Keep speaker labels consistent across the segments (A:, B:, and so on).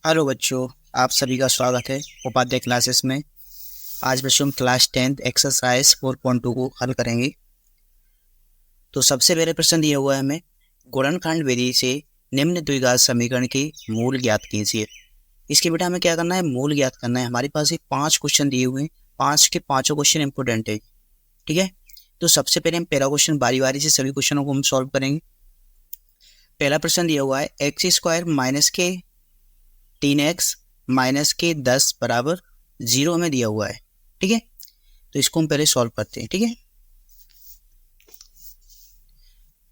A: Hello बच्चों, आप सभी का स्वागत है उपाध्याय क्लासेस में। आज बच्चों हम क्लास 10 एक्सरसाइज 4.2 को हल करेंगे। तो सबसे पहले प्रश्न दिया हुआ है हमें, गुणनखंड विधि से निम्न द्विघात समीकरण की मूल ज्ञात कीजिए। इसके बेटा हमें क्या करना है, मूल ज्ञात करना है। हमारे पास ये 5 क्वेश्चन दिए हुए हैं, 5 के 5 क्वेश्चन इंपोर्टेंट है, ठीक है। तो सबसे पहले हम पहला क्वेश्चन बारी बारी से सभी क्वेश्चनों को हम सॉल्व करेंगे। पहला प्रश्न दिया हुआ है एक्स स्क्वायर माइनस के 3x माइनस के 10 बराबर 0 हमें दिया हुआ है, ठीक है। तो इसको हम पहले सॉल्व करते हैं, ठीक है।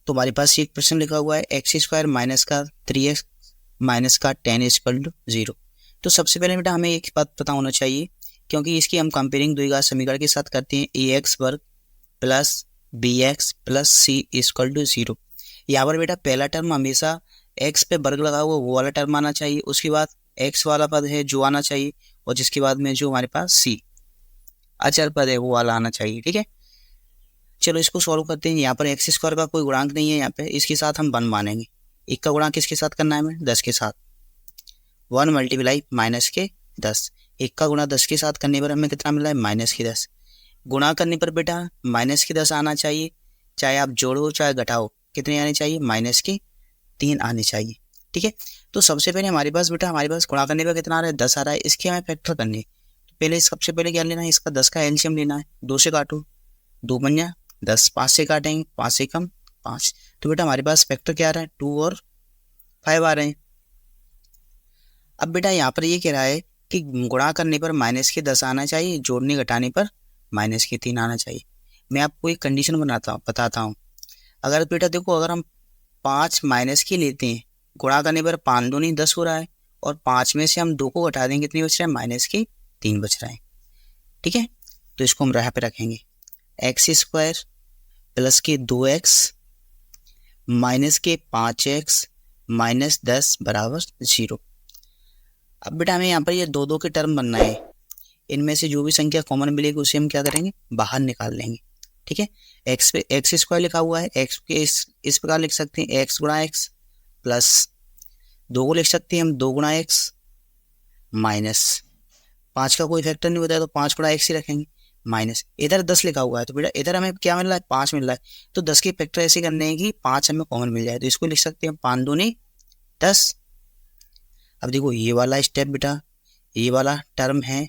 A: तो हमारे पास एक प्रश्न लिखा हुआ है एक्स स्क्वायर माइनस का 3x माइनस का 10 इक्वल टू 0। तो सबसे पहले बेटा हमें एक बात पता होना चाहिए, क्योंकि इसकी हम कंपेयरिंग द्विघात समीकरण के साथ करते हैं ax वर्ग plus bx plus c equal to 0। यहाँ पर बेटा पहला टर्म हमेशा x पे वर्ग लगा हुआ वो वाला टर्म आना चाहिए, उसके बाद x वाला पद है जो आना चाहिए, और जिसके बाद में जो हमारे पास c अचर पद है वो वाला आना चाहिए, ठीक है। चलो इसको सॉल्व करते हैं। यहाँ पर एक्स स्क्वायर का कोई गुणांक नहीं है, यहाँ पे इसके साथ हम 1 मानेंगे। एक का गुणांक किसके साथ करना है हमें, 10 के साथ। 1 मल्टीप्लाई माइनस के 10, एक का गुणा 10 के साथ करने पर हमें कितना मिला है, माइनस के 10। गुणा करने पर बेटा माइनस के 10 आना चाहिए, चाहे आप जोड़ो चाहे घटाओ, कितने आने चाहिए, माइनस के 3 आने चाहिए, ठीक है। तो सबसे पहले हमारे पास गुणा करने पर कितना आ रहा है, 10 आ रहा है, इसके हमें फैक्टर करने। तो पहले सबसे पहले क्या लेना है, इसका 10 का एलसीएम लेना है। 2 से काटो, 2 पंजा 10, 5 से काटेंगे 5 से कम 5। तो बेटा हमारे पास फैक्टर क्या आ रहा है, 2 और 5 आ रहे हैं। अब बेटा यहाँ पर ये कह रहा है कि गुणा करने पर माइनस के 10 आना चाहिए, जोड़ने घटाने पर माइनस के 3 आना चाहिए। मैं आपको एक कंडीशन बताता हूँ। अगर बेटा देखो, अगर हम 5 माइनस के लेते हैं, गुणा करने पर 5 दूनी 10 हो रहा है, और 5 में से हम 2 को घटा देंगे, कितनी बच रहा है, माइनस के 3 बच रहा है, ठीक है। तो इसको हम यहाँ पे रखेंगे, एक्स स्क्वायर प्लस के 2x माइनस के 5x माइनस 10 बराबर 0। अब बेटा हमें यहाँ पर ये दो के टर्म बनना है, इनमें से जो भी संख्या कॉमन मिलेगी उसे हम क्या करेंगे, बाहर निकाल लेंगे, ठीक है। एक्स पे एक्स स्क्वायर लिखा हुआ है, एक्स के इस प्रकार लिख सकते हैं, एक्स गुणा एक्स प्लस 2 को लिख सकते हैं हम 2 गुणा एक्स माइनस 5 का कोई फैक्टर नहीं होता है तो 5 गुणा एक्स ही रखेंगे, माइनस इधर 10 लिखा हुआ है, तो बेटा इधर हमें क्या मिल रहा है, 5 मिल रहा है। तो 10 के फैक्टर ऐसे करने हैं कि 5 हमें कॉमन मिल जाए, तो इसको लिख सकते हैं 5 दूनी 10। अब देखो ये वाला स्टेप बेटा, ये वाला टर्म है,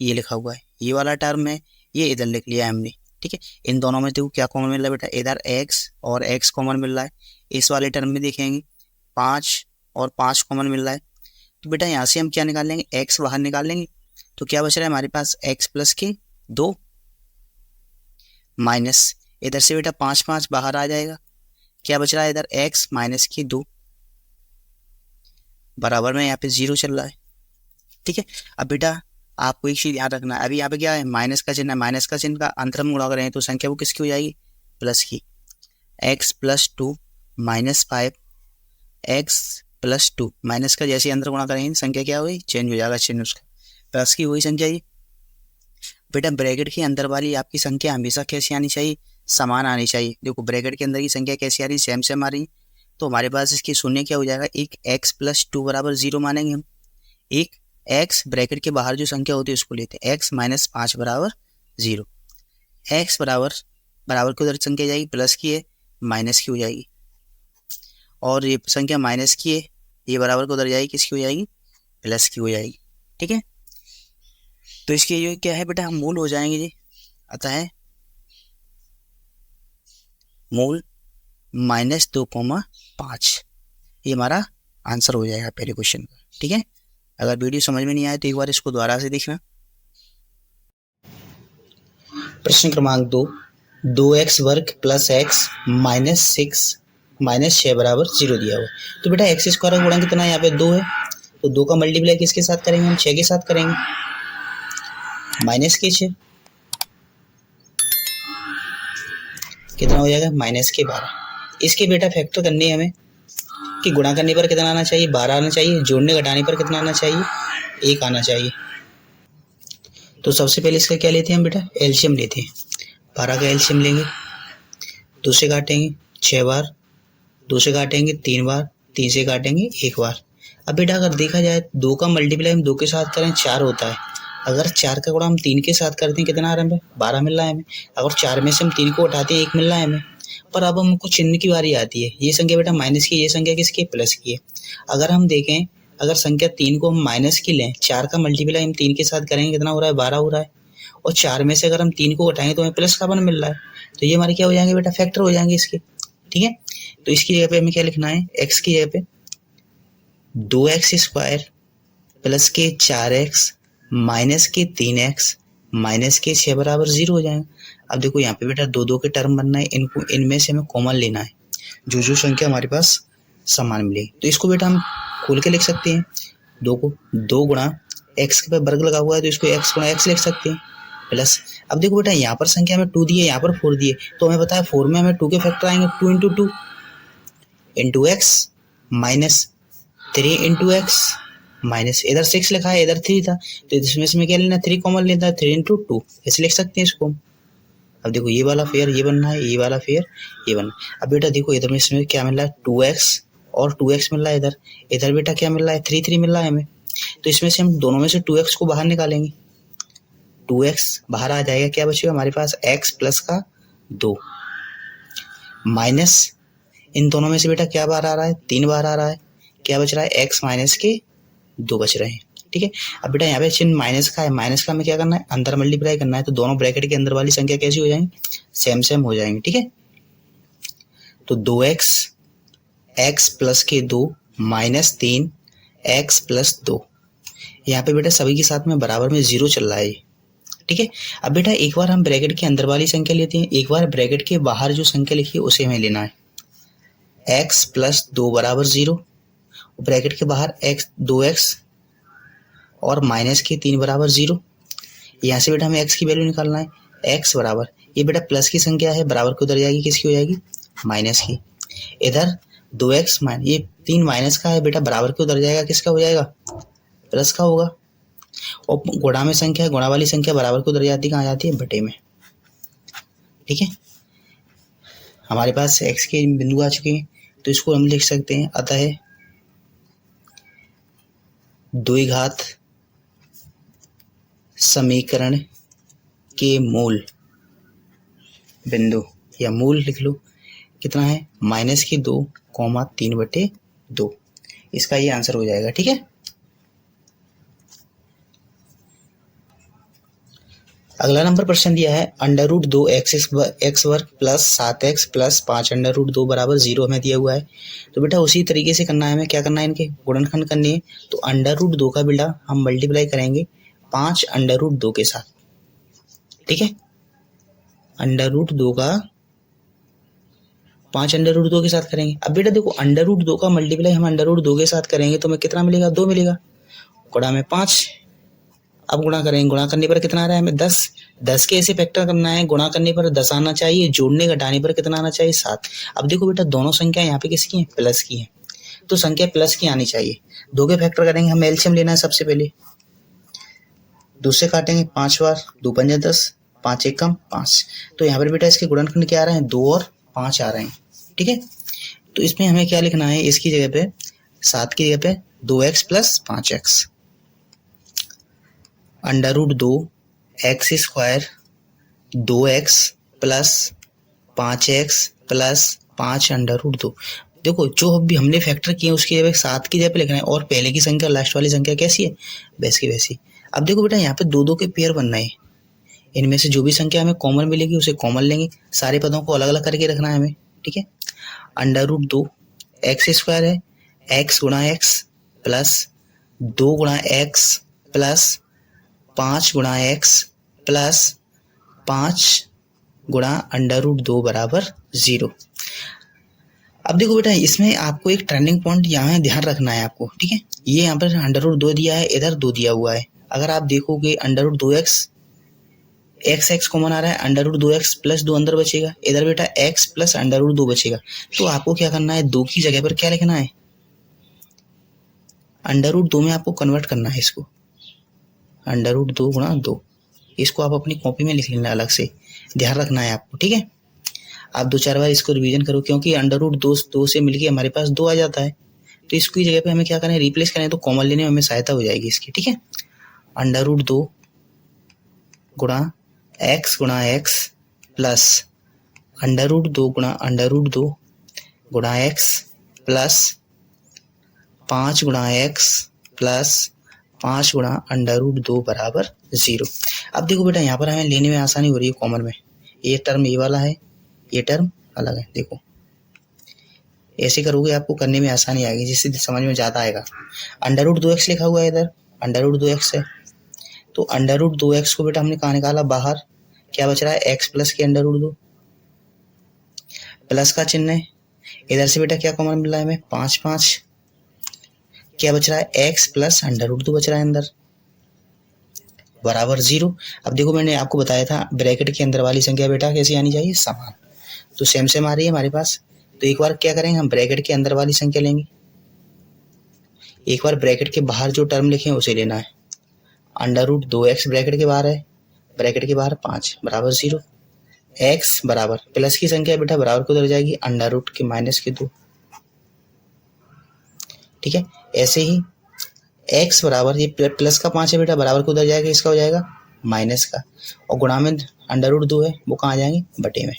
A: ये लिखा हुआ है, ये वाला टर्म है, ये इधर लिख लिया है हमने, ठीक है। इन दोनों में देखो क्या कॉमन मिल रहा है बेटा, इधर एक्स और एक्स कॉमन मिल रहा है। इस वाले टर्म में देखेंगे 5 और 5 कॉमन मिल रहा है। तो बेटा यहाँ से हम क्या निकाल लेंगे, एक्स बाहर निकाल लेंगे, तो क्या बच रहा है हमारे पास, एक्स प्लस के 2 माइनस इधर से बेटा 5 5 बाहर आ जाएगा, क्या बच रहा है इधर, एक्स माइनस की 2 बराबर में यहाँ पे 0 चल रहा है, ठीक है। अब बेटा आपको एक चीज याद रखना है, अभी यहाँ पे क्या है, माइनस का चिन्ह है, माइनस का चिन्ह का अंतर हम गुणा कर रहे हैं, तो संख्या वो किसकी हो जाएगी, प्लस की। X plus 2 minus 5 x plus 2 minus का जैसे अंतर गुणा करेंगे संख्या क्या हुई, चेंज हो जाएगा चिन्ह उसका, प्लस की वही संख्या ही। बेटा ब्रैकेट के अंदर वाली आपकी संख्या हमेशा कैसी आनी चाहिए, समान आनी चाहिए। देखो ब्रैकेट के अंदर की संख्या कैसी आ रही, सेम सेम आ रही, तो हमारे पास इसकी शून्य क्या हो जाएगा, एक एक्स प्लस 2 बराबर 0 मानेंगे हम। एक एक्स ब्रैकेट के बाहर जो संख्या होती है उसको लेते हैं, एक्स माइनस 5 बराबर 0। एक्स बराबर बराबर की उधर संख्या जाएगी, प्लस की है माइनस की हो जाएगी, और ये संख्या माइनस की है, ये बराबर को उधर जाएगी, किसकी हो जाएगी, प्लस की हो जाएगी, ठीक है। तो इसके ये क्या है बेटा, हम मूल हो जाएंगे जी, अतः मूल -2,5 ये हमारा आंसर हो जाएगा पहले क्वेश्चन का, ठीक है। अगर वीडियो समझ में नहीं आए तो एक बार इसको दोबारा से देखना। प्रश्न क्रमांक 2, 2x वर्ग प्लस एक्स माइनस 6 बराबर 0 दिया हुआ। तो बेटा एक्स स्क्वायर का गुणा कितना है, यहाँ पे 2 है, तो 2 का मल्टीप्लाई किसके साथ करेंगे हम, 6 के साथ करेंगे, माइनस के 6 कितना हो जाएगा, माइनस के 12। इसके बेटा फैक्टर करने हमें कि गुणा करने पर कितना आना चाहिए, 12 आना चाहिए, जोड़ने घटाने पर कितना आना चाहिए, 1 आना चाहिए। तो सबसे पहले इसका क्या लेते हैं हम बेटा, एलसीएम लेते हैं। 12 का एलसीएम लेंगे, 2 से काटेंगे 6 बार, 2 से काटेंगे 3 बार, 3 से काटेंगे 1 बार। अब बेटा अगर देखा जाए 2 का मल्टीप्लाई हम 2 के साथ करें 4 होता है, अगर 4 का गुणा हम 3 के साथ करते हैं कितना आ रहा है हमें, 12 मिल रहा है हमें। अगर 4 में से हम 3 को उठाते हैं 1 मिल रहा है हमें। पर अब हमको चिन्ह की बारी आती है, ये संख्या बेटा माइनस की, ये संख्या किसकी, प्लस की है। अगर हम देखें, अगर संख्या 3 को हम माइनस की लें, 4 का मल्टीप्लाई हम 3 के साथ करेंगे कितना हो रहा है, 12 हो रहा है। और 4 में से अगर हम 3 को उठाएंगे तो हमें प्लस का 1 मिल रहा है, तो ये हमारे क्या हो जाएंगे बेटा, फैक्टर हो जाएंगे इसके। ठीक है, तो इसकी जगह पे हमें क्या लिखना है, x की जगह पे 2x² प्लस के 4x माइनस के 3x माइनस के 6 बराबर 0 हो जाएगा। अब देखो यहाँ पे बेटा 2 के टर्म बनना है, इनको इनमें से हमें कॉमन लेना है, जो संख्या हमारे पास समान मिलेगी। तो इसको बेटा हम खोल के लिख सकते हैं, 2 को 2 गुणा x के पे वर्ग लगा हुआ है तो इसको x गुणा x लिख सकते हैं, प्लस। अब देखो बेटा यहाँ पर संख्या हमें 2 दी है, यहाँ पर 4 दी है, तो हमें पता है 4 में हमें 2 के फैक्टर आएंगे, 2 into 2 into x minus 3 into x minus, इधर 6 लिखा है इधर 3 था, तो इसमें से क्या लेना, 3 कॉमन लेना है, 3 इंटू 2 ऐसे लिख सकते हैं इसको। अब देखो ये वाला फेयर ये बनना है, ये वाला फेयर ये बनना है। अब बेटा देखो इधर में इसमें क्या मिल रहा है, 2x और 2x मिल रहा है, इधर बेटा क्या मिल रहा है, 3 मिल रहा है हमें। तो इसमें से हम दोनों में से 2x को बाहर निकालेंगे, 2x बाहर आ जाएगा, क्या बचेगा हमारे पास, x प्लस का 2 माइनस इन दोनों में से बेटा क्या बाहर आ रहा है, 3 बाहर आ रहा है, क्या बच रहा है, x माइनस के 2 बच रहे हैं। ठीक है, अब बेटा यहाँ पे चिन्ह माइनस का है, माइनस का हमें क्या करना है, अंदर मल्टीप्लाई करना है, तो दोनों ब्रैकेट के अंदर वाली संख्या कैसी हो जाएंगी, सेम हो जाएंगी। ठीक है, तो 2x x प्लस के 2 माइनस 3 x प्लस 2, यहाँ पे बेटा सभी के साथ में बराबर में 0 चल रहा है। ठीक है, अब बेटा एक बार हम ब्रैकेट के अंदर वाली संख्या लेते हैं, एक बार ब्रैकेट के बाहर जो संख्या लिखी है उसे हमें लेना है, x प्लस 2 बराबर 0, ब्रैकेट के बाहर x 2x और माइनस के 3 बराबर 0। यहाँ से बेटा हमें x की वैल्यू निकालना है, x बराबर, ये बेटा प्लस की संख्या है, बराबर की उधर जाएगी, किसकी हो जाएगी, माइनस की। इधर 2x माइनस, ये 3 माइनस का है बेटा, बराबर के उधर जाएगा, किसका हो जाएगा, प्लस का होगा। और गुणा में संख्या है, गुणा वाली संख्या बराबर को उधर जाती, कहाँ जाती है, बटे में। ठीक है, हमारे पास x के बिंदु आ चुके हैं, तो इसको हम लिख सकते हैं, अतः 2 घात समीकरण के मूल बिंदु, या मूल लिख लो, कितना है, माइनस के 2 3/2, इसका ये आंसर हो जाएगा। ठीक है, अगला नंबर प्रश्न दिया है, √2x² प्लस 7x प्लस 5 √2 बराबर 0 हमें दिया हुआ है। तो बेटा उसी तरीके से करना है, हमें क्या करना है, इनके गुणनखंड करनी है। तो √2 का बेटा हम मल्टीप्लाई करेंगे 5 √2 के साथ। ठीक है, √2 का 5 √2 के साथ करेंगे। अब बेटा देखो √2 का मल्टीप्लाई हम √2 के साथ करेंगे तो हमें कितना मिलेगा, 2 मिलेगा, गुणा में 5। अब गुणा करेंगे, गुणा करने पर कितना आ रहा है हमें, 10 के ऐसे फैक्टर करना है, गुणा करने पर 10 आना चाहिए, जोड़ने घटाने पर कितना आना चाहिए, 7। अब देखो बेटा दोनों संख्या यहाँ पे किसकी है, प्लस की है, तो संख्या प्लस की आनी चाहिए। 2 के फैक्टर करेंगे, हम एलसीएम लेना है सबसे पहले, 2 से काटेंगे 5 बार, 2 पंजे 10, 5 एक कम 5, तो यहाँ पर बेटा इसके गुणनखंड क्या आ रहे हैं, 2 और 5 आ रहे हैं। ठीक है, तो इसमें हमें क्या लिखना है, इसकी जगह पे 7 की जगह पे 2x plus 5x √2 x² 2x plus 5x plus 5 √2। देखो जो अभी हमने फैक्टर किए उसकी जगह 7 की जगह पे लिखना है, और पहले की संख्या लास्ट वाली संख्या कैसी है, वैसी की वैसी। अब देखो बेटा यहाँ पे 2 के पेयर बनना है, इनमें से जो भी संख्या हमें कॉमन मिलेगी उसे कॉमन लेंगे, सारे पदों को अलग अलग करके रखना है हमें। ठीक है, √2 x² है, x गुणा x प्लस 2 गुणा x प्लस 5 गुणा x प्लस 5 गुणा √2 बराबर 0। अब देखो बेटा इसमें आपको एक टर्निंग पॉइंट यहाँ ध्यान रखना है आपको। ठीक है, ये यहाँ पर √2 दिया है, इधर 2 दिया हुआ है। अगर आप देखोगे √2x x कॉमन आ रहा है, √2x प्लस 2 अंदर बचेगा, इधर बेटा x प्लस √2 बचेगा। तो आपको क्या करना है, 2 की जगह पर क्या लिखना है, √2 में आपको कन्वर्ट करना है इसको, √2 गुणा 2, इसको आप अपनी कॉपी में लिख लेना, अलग से ध्यान रखना है आपको। ठीक है, आप 2-4 बार इसको रिवीजन करो, क्योंकि √2 से मिलके हमारे पास 2 आ जाता है, तो इसकी जगह पे हमें क्या करें, रिप्लेस करें तो कॉमन लेने में हमें सहायता हो जाएगी इसकी, ठीक है। √2 गुणा एक्स प्लस √2 गुणा √2 गुणा एक्स प्लस 5 गुणा एक्स प्लस 5 गुणा √2 बराबर 0। अब देखो बेटा यहाँ पर हमें लेने में आसानी हो रही है कॉमन में, ये टर्म ये वाला है, ये टर्म अलग है। देखो ऐसे करोगे आपको करने में आसानी आएगी, जिससे समझ में ज़्यादा आएगा। √2x लिखा हुआ है इधर, √2x है, तो √2x को बेटा हमने कहाँ निकाला, बाहर। क्या बच रहा है, x प्लस के √2, प्लस का चिन्ह है। इधर से बेटा क्या कॉमन मिल रहा है हमें, 5 5, क्या बच रहा है, x प्लस √2 बच रहा है अंदर, बराबर 0। अब देखो मैंने आपको बताया था ब्रैकेट के अंदर वाली संख्या बेटा कैसी आनी चाहिए, समान। तो सेम आ रही है हमारे पास। तो एक बार क्या करेंगे, हम ब्रैकेट के अंदर वाली संख्या लेंगे, एक बार ब्रैकेट के बाहर जो टर्म लिखे हैं उसे लेना है। √2x ब्रैकेट के बाहर है, ब्रैकेट के बाहर 5 बराबर 0। x बराबर प्लस की संख्या बेटा बराबर को उधर जाएगी, √-2, ठीक है। ऐसे ही x बराबर, ये प्लस का 5 है बेटा, बराबर को उधर जाएगा, इसका हो जाएगा माइनस का, और गुणा में √2 है, वो कहाँ जाएंगे, बटे में।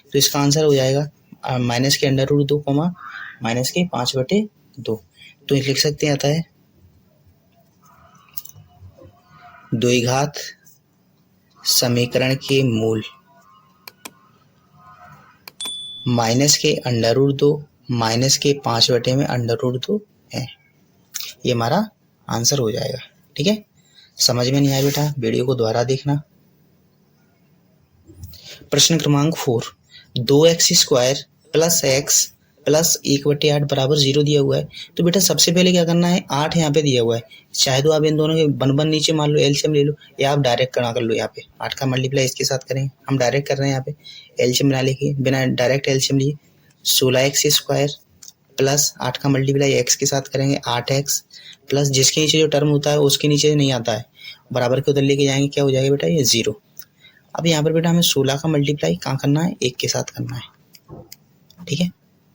A: तो इसका आंसर हो जाएगा माइनस के √2, माइनस के 5/2। तो लिख सकते हैं, आता है 2 घात समीकरण के मूल माइनस के √2 माइनस के 5/2 में √2 है। ये हमारा आंसर हो जाएगा, ठीक है। समझ में नहीं आया बेटा, वीडियो को दोबारा देखना। प्रश्न क्रमांक 4, 2x² प्लस x प्लस 1/8 बराबर 0 दिया हुआ है। तो बेटा सबसे पहले क्या करना है, 8 यहाँ पे दिया हुआ है, चाहे तो आप इन दोनों के बन नीचे मान लो, एलसीएम ले लो, या आप डायरेक्ट कर लो। यहाँ पे 8 का मल्टीप्लाई इसके साथ करें, हम डायरेक्ट कर रहे हैं यहाँ पे, एलसीएम बना लेके बिना डायरेक्ट एलसीएम लिए 16x² प्लस 8 का मल्टीप्लाई x के साथ करेंगे 8x प्लस जिसके नीचे जो टर्म होता है उसके नीचे नहीं आता है, बराबर के उधर लेके जाएंगे, क्या हो जाएगा बेटा, ये 0। अब यहाँ पर बेटा हमें 16 का मल्टीप्लाई कहाँ करना है, 1 के साथ करना है, ठीक है।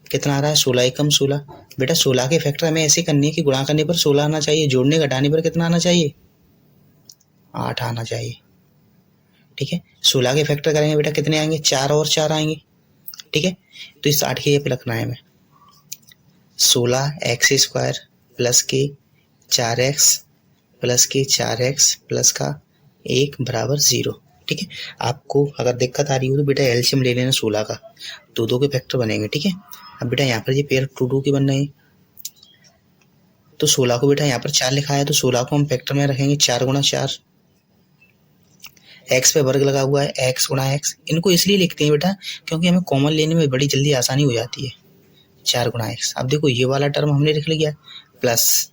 A: कितना आ रहा है, 16 एकम 16। बेटा 16 के फैक्टर हमें ऐसे करनी है कि गुणा करने पर 16 आना चाहिए, जोड़ने घटाने पर कितना आना चाहिए, 8 आना चाहिए, ठीक है। 16 के फैक्टर करेंगे बेटा कितने आएंगे, 4 और 4 आएंगे, ठीक है। तो इस 8 के ये पे रखना है हमें 16x² प्लस के 4x प्लस के 4x प्लस का 1 बराबर 0, ठीक है। आपको अगर दिक्कत आ रही हो तो बेटा एलसीएम ले लेना 16 का, 2 के फैक्टर बनेंगे, ठीक है। अब बेटा यहाँ पर ये पेयर 2 के बन रहे हैं, तो 16 को बेटा यहाँ पर 4 लिखा है, तो 16 को हम फैक्टर में रखेंगे 4 गुणा 4, x पे वर्ग लगा हुआ है, x गुणा x। इनको इसलिए लिखते हैं बेटा क्योंकि हमें कॉमन लेने में बड़ी जल्दी आसानी हो जाती है, 4 गुणा x। अब देखो ये वाला टर्म हमने लिख लिया, प्लस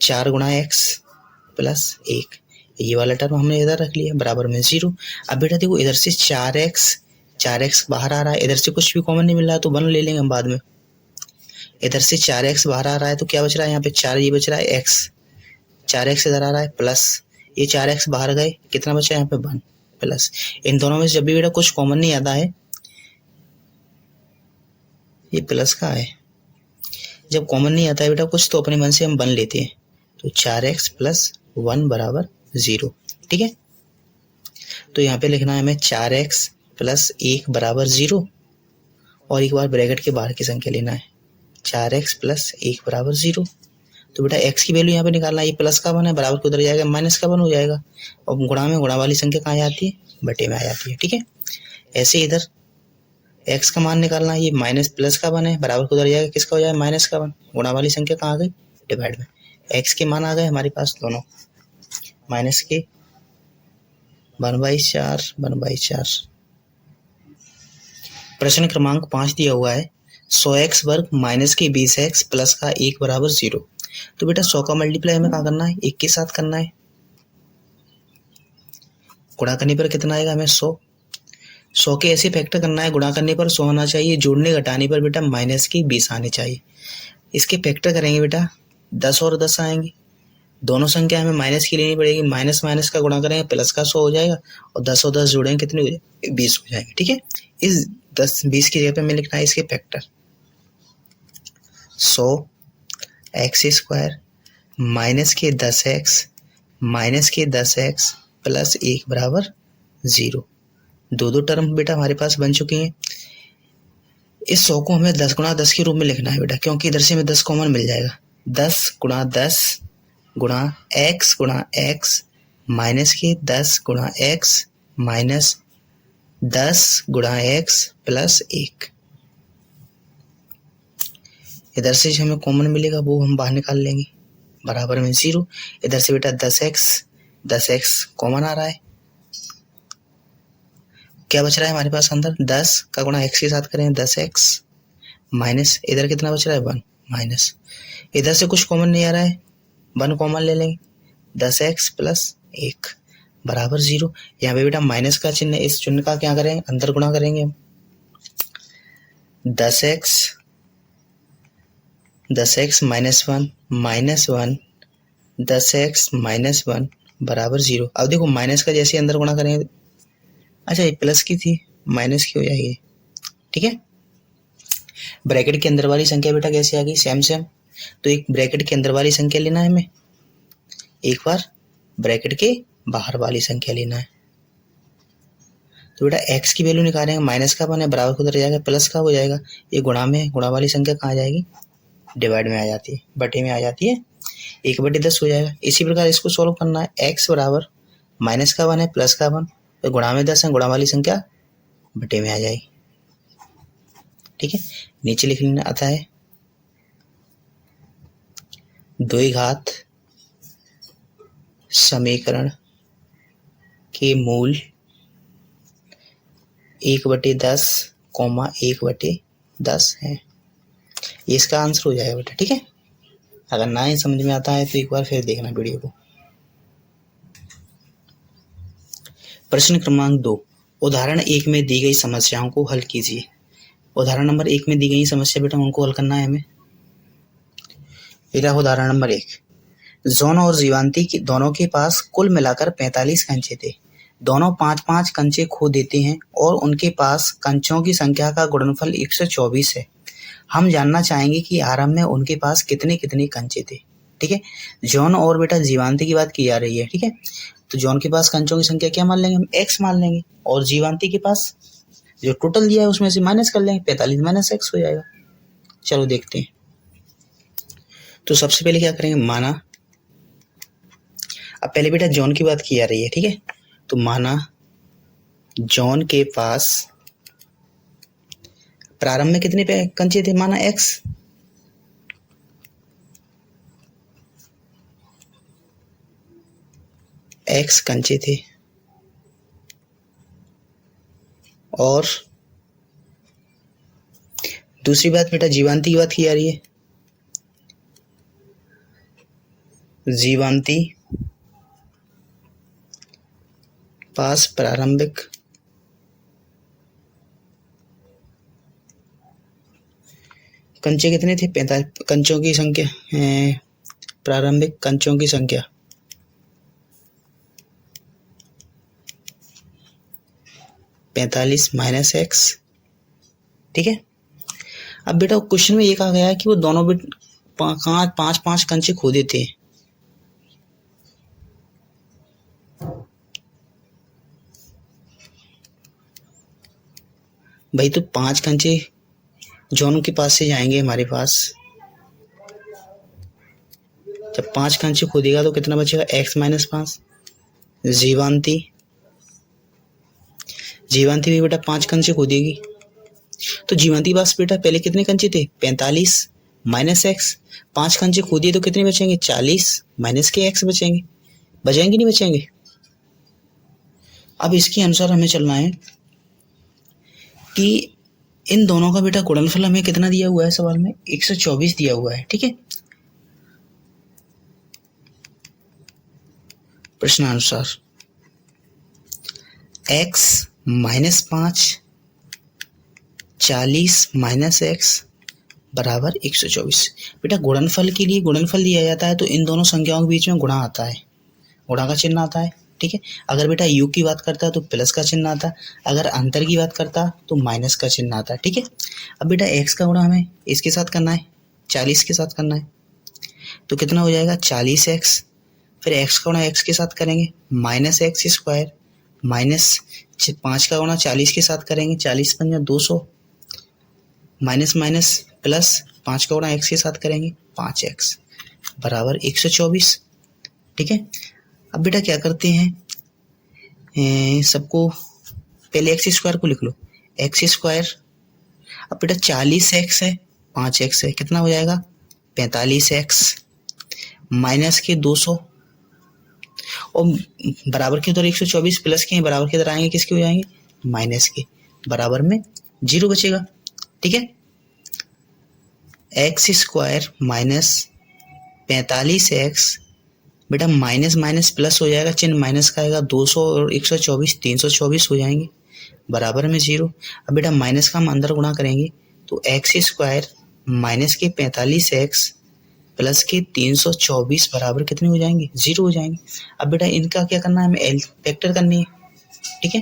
A: 4 गुणा x प्लस 1, ये वाला टर्म हमने इधर रख लिया, बराबर में 0। अब बेटा देखो इधर से 4x बाहर आ रहा है, इधर से कुछ भी कॉमन नहीं मिल रहा है तो 1 ले लेंगे हम बाद में। इधर से 4x बाहर आ रहा है तो क्या बच रहा है यहाँ पे 4, ये बच रहा है x, 4x इधर आ रहा है, प्लस ये 4x बाहर गए, कितना बचा यहाँ पे 1 प्लस। इन दोनों में से जब भी बेटा कुछ कॉमन नहीं आता है, ये प्लस का है, जब कॉमन नहीं आता है बेटा कुछ तो अपने मन से हम 1 लेते हैं, तो 4x प्लस 1 बराबर 0, ठीक है। तो यहाँ पे लिखना है हमें 4x प्लस 1 बराबर 0, और एक बार ब्रैकेट के बाहर की संख्या लेना है, 4x प्लस 1 बराबर 0। तो बेटा x की वैल्यू यहाँ पे निकालना है, ये प्लस का 1 है, बराबर को उधर जाएगा, माइनस का 1 हो जाएगा, और गुणा में गुणा वाली संख्या कहाँ जाती है, बटे में आ जाती है, ठीक है। ऐसे इधर x का मान निकालना है, ये माइनस प्लस का 1 है, बराबर को उधर जाएगा, किसका हो जाएगा, माइनस का 1, गुणा वाली संख्या कहाँ आ गई, डिवाइड में। x के मान आ गए हमारे पास दोनों, माइनस के 1/4। प्रश्न क्रमांक 5 दिया हुआ है 100x वर्ग माइनस के 20x प्लस का 1 बराबर 0। तो बेटा 100 का मल्टीप्लाई हमें कहाँ करना है, 1 के साथ करना है, गुणा करने पर कितना आएगा हमें 100 के ऐसे फैक्टर करना है, गुणा करने पर 100 आना चाहिए, जोड़ने घटाने पर बेटा माइनस के 20 आने चाहिए। इसके फैक्टर करेंगे बेटा 10 और 10 आएंगे, दोनों संख्या हमें माइनस की लेनी पड़ेगी, माइनस माइनस का गुणा करेंगे प्लस का 100 हो जाएगा, और 10 और 10 जोड़ेंगे कितने हो जाएंगे, 20 हो जाएंगे, ठीक है। इस 10 20 की जगह पे हमें लिखना है इसके फैक्टर 100 एक्स स्क्वायर माइनस के 10x माइनस के 10x प्लस 1 बराबर 0। दो टर्म बेटा हमारे पास बन चुके हैं। इस 100 को हमें 10 गुणा 10 के रूप में लिखना है बेटा, क्योंकि इधर से हमें 10 कॉमन मिल जाएगा। 10 गुणा 10 गुणा x माइनस के 10 गुणा x माइनस 10 गुणा x प्लस 1। इधर से जो हमें कॉमन मिलेगा वो हम बाहर निकाल लेंगे, बराबर में 0। इधर से बेटा 10x कॉमन आ रहा है, क्या बच रहा है हमारे पास अंदर, 10 का गुणा x के साथ करें 10x माइनस इधर कितना बच रहा है 1 माइनस, इधर से कुछ कॉमन नहीं आ रहा है, 1 कॉमन ले लेंगे, 10x प्लस 1 बराबर 0। यहाँ पे बेटा माइनस का चिन्ह है, इस चिन्ह का क्या करेंगे, अंदर गुणा करेंगे हम। 10x माइनस 1 10x माइनस 1 बराबर 0। अब देखो माइनस का जैसे अंदर गुणा करेंगे, अच्छा ये प्लस की थी माइनस की हो जाएगी, ठीक है। ब्रैकेट के अंदर वाली संख्या बेटा कैसे आ गई, सेम। तो एक ब्रैकेट के अंदर वाली संख्या लेना है हमें, एक बार ब्रैकेट के बाहर वाली संख्या लेना है। तो बेटा x की वैल्यू निकालेंगे, माइनस का बने बराबर को उधर जाएगा, प्लस का हो जाएगा, ये गुणा में, गुणा वाली संख्या कहाँ जाएगी, डिवाइड में आ जाती है, बटे में आ जाती है, 1/10 हो जाएगा। इसी प्रकार इसको सोल्व करना है, x बराबर माइनस का 1 है प्लस का 1, तो गुणा में 10 है, गुणा वाली संख्या बटे में आ जाएगी, ठीक है। नीचे लिख लेना आता है 2 घात समीकरण के मूल 1/10 1/10 है, ये इसका आंसर हो जाएगा बेटा, ठीक है। अगर ना ही समझ में आता है तो एक बार फिर देखना वीडियो को। प्रश्न क्रमांक 2, उदाहरण 1 में दी गई समस्याओं को हल कीजिए। उदाहरण नंबर 1 में दी गई समस्या बेटा उनको हल करना है हमें। मेरा उदाहरण नंबर 1, जॉन और जीवांती की दोनों के पास कुल मिलाकर 45 कंचे थे। दोनों 5-5 कंचे खो देते हैं और उनके पास कंचों की संख्या का गुणनफल 124 है। हम जानना चाहेंगे कि आरंभ में उनके पास कितने कितने कंचे थे, ठीक है। जॉन और बेटा जीवांती की बात की जा रही है, ठीक है। तो जॉन के पास कंचों की संख्या क्या मान लेंगे हम, x मान लेंगे, और जीवांती के पास जो टोटल दिया है उसमें से माइनस कर लेंगे, 45 माइनस x हो जाएगा। चलो देखते हैं। तो सबसे पहले क्या करेंगे, माना, अब पहले बेटा जॉन की बात की जा रही है, ठीक है। तो माना जॉन के पास प्रारंभ में कितने कंचे थे, माना x कंचे थे, और दूसरी बात बेटा जीवांती की बात की जा रही है। जीवांती पास प्रारंभिक कंचे कितने थे, 45 कंचों की संख्या, प्रारंभिक कंचों की संख्या 45 माइनस x, ठीक है। अब बेटा क्वेश्चन में ये कहा गया है कि वो दोनों 5-5 कंचे खो देते हैं। भाई तो 5 कंचे जॉन के पास से जाएंगे हमारे पास, जब 5 कंचे खो देगा तो कितना बचेगा, x माइनस 5। जीवांती भी बेटा 5 कंचे खो देगी, तो जीवांती पास बेटा पहले कितने कंचे थे, 45 माइनस x, 5 कंचे खो दिए तो कितने बचेंगे, 40 माइनस के x बचेंगे, बचेंगे नहीं बचेंगे। अब इसके अनुसार हमें चलना है कि इन दोनों का बेटा गुणनफल हमें कितना दिया हुआ है सवाल में, 124 दिया हुआ है, ठीक है। प्रश्नानुसार x माइनस 5 40 माइनस x बराबर 124। बेटा गुणनफल के लिए गुणनफल दिया जाता है तो इन दोनों संख्याओं के बीच में गुणा आता है, गुणा का चिन्ह आता है, ठीक है। अगर बेटा योग की बात करता है तो प्लस का चिन्ह आता है, अगर अंतर की बात करता तो माइनस का चिन्ह आता है, ठीक है। अब बेटा x का गुणा हमें इसके साथ करना है, 40 के साथ करना है, तो कितना हो जाएगा 40x, फिर x का गुणा x के साथ करेंगे माइनस एक्स स्क्वायर, माइनस 5 का गुणा 40 के साथ करेंगे 40 पंजा 200, माइनस माइनस प्लस 5 का गुणा x के साथ करेंगे 5x बराबर 124। ठीक है, अब बेटा क्या करते हैं, सबको पहले एक्स स्क्वायर को लिख लो, एक्स स्क्वायर, अब बेटा 40x है 5x है, कितना हो जाएगा 45x माइनस के 200 और बराबर के उधर 124 प्लस के बराबर के उधर आएंगे किसके हो जाएंगे माइनस के, बराबर में 0 बचेगा। ठीक है, एक्स स्क्वायर माइनस 45x, बेटा माइनस माइनस प्लस हो जाएगा, चिन्ह माइनस का आएगा 200 और 124 324 हो जाएंगे बराबर में 0। अब बेटा माइनस का हम अंदर गुणा करेंगे तो एक्स स्क्वायर माइनस के 45x प्लस के 324 बराबर कितने हो जाएंगे 0 हो जाएंगे। अब बेटा इनका क्या करना है, हमें एल फैक्टर करनी है। ठीक है,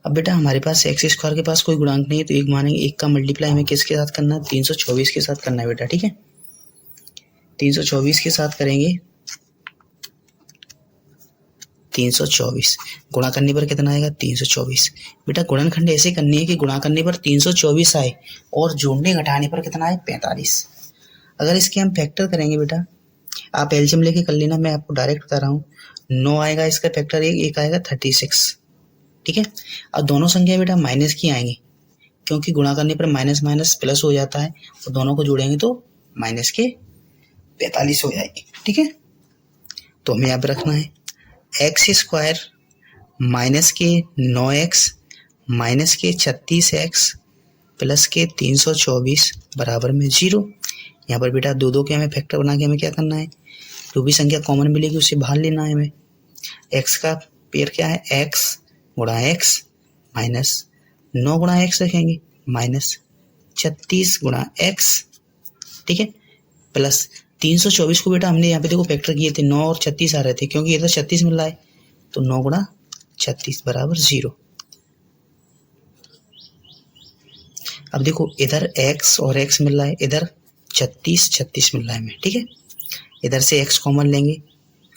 A: अब बेटा हमारे पास एक्स स्क्वायर के पास कोई गुणांक नहीं है तो एक मानेंगे, एक का मल्टीप्लाई हमें किसके साथ करना है 324 के साथ करना है बेटा। ठीक है, 324 के साथ करेंगे 324, गुणा करने पर कितना आएगा 324। बेटा गुणनखंड ऐसे करनी है कि गुणा करने पर 324 आए और जोड़ने घटाने पर कितना आए 45। अगर इसके हम फैक्टर करेंगे बेटा, आप एलसीएम लेके कर लेना, मैं आपको डायरेक्ट बता रहा हूँ, 9 आएगा इसका फैक्टर, एक आएगा 36। ठीक है, अब दोनों संख्या बेटा माइनस की आएंगी क्योंकि गुणा करने पर माइनस माइनस प्लस हो जाता है और दोनों को जोड़ेंगे तो माइनस के 45 हो जाएगी। ठीक है, तो हमें यहाँ पे रखना है एक्स स्क्वायर माइनस के 9x माइनस के 36x प्लस के 324 बराबर में 0। यहाँ पर बेटा दो के हमें फैक्टर बना के हमें क्या करना है, जो भी संख्या कॉमन मिलेगी उसे बाहर लेना है हमें। x का पेयर क्या है, x गुणा x माइनस 9 गुणा x रखेंगे माइनस 36 गुणा x। ठीक है, प्लस 324 को बेटा हमने यहाँ पे देखो फैक्टर किए थे, 9 और 36 आ रहे थे क्योंकि इधर 36 मिल रहा है तो 9 गुणा 36 बराबर 0। अब देखो इधर x और x मिल रहा है, इधर 36 मिल रहा है हमें। ठीक है, इधर से x कॉमन लेंगे,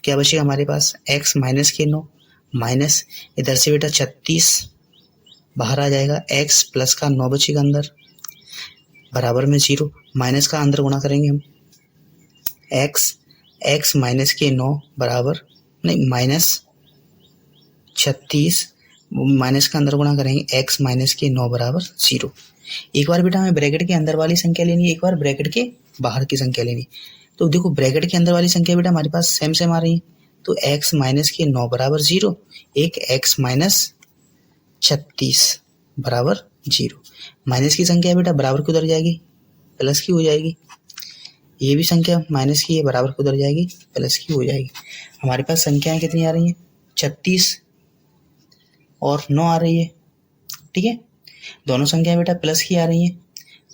A: क्या बचेगा हमारे पास x माइनस के 9 माइनस इधर से बेटा 36 बाहर आ जाएगा, x प्लस का 9 बचेगा अंदर बराबर में 0, माइनस का अंदर गुणा करेंगे हम, x माइनस के 9 बराबर नहीं माइनस 36, माइनस का अंदर गुणा करेंगे x माइनस के 9 बराबर 0। एक बार बेटा हमें ब्रैकेट के अंदर वाली संख्या लेनी है, एक बार ब्रैकेट के बाहर की संख्या लेनी है। तो देखो ब्रैकेट के अंदर वाली संख्या बेटा हमारे पास सेम आ रही है तो x माइनस के 9 बराबर 0, एक x माइनस 36 बराबर 0। माइनस की संख्या बेटा बराबर की उधर जाएगी प्लस की हो जाएगी, ये भी संख्या माइनस की है बराबर को उधर जाएगी प्लस की हो जाएगी। हमारे पास संख्याएं कितनी आ रही हैं 36 और 9 आ रही है। ठीक है, दोनों संख्याएं बेटा प्लस की आ रही हैं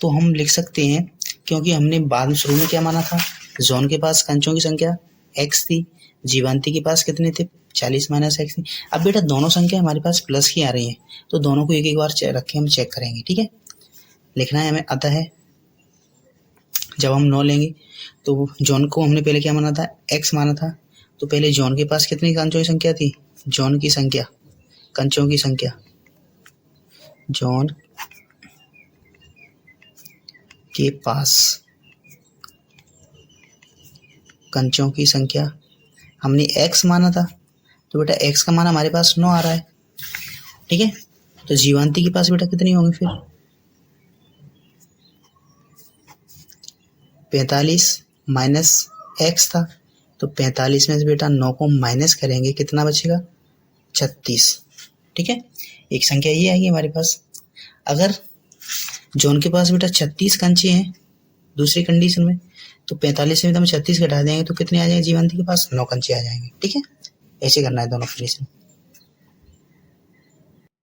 A: तो हम लिख सकते हैं, क्योंकि हमने बाद में शुरू में क्या माना था, जॉन के पास कंचों की संख्या x थी, जीवांती के पास कितने थे 40 माइनस x थी। अब बेटा दोनों संख्या हमारे पास प्लस की आ रही हैं तो दोनों को एक एक बार रख के हम चेक करेंगे। ठीक है, लिखना है हमें आता है, जब हम 9 लेंगे तो जॉन को हमने पहले क्या माना था x माना था, तो पहले जॉन के पास कितनी कंचों की संख्या थी, जॉन की संख्या कंचों की संख्या, जॉन के पास कंचों की संख्या हमने x माना था तो बेटा x का मान हमारे पास 9 आ रहा है। ठीक है, तो जीवांती के पास बेटा कितनी होंगी फिर 45 माइनस x था तो 45 में से बेटा 9 को माइनस करेंगे कितना बचेगा 36। ठीक है, एक संख्या ये आएगी हमारे पास। अगर जॉन के पास बेटा 36 कंचे हैं दूसरी कंडीशन में तो 45 में हम 36 घटा देंगे तो कितने आ जाएंगे जीवांती के पास 9 कंचे आ जाएंगे। ठीक है, ऐसे करना है दोनों कंडीशन।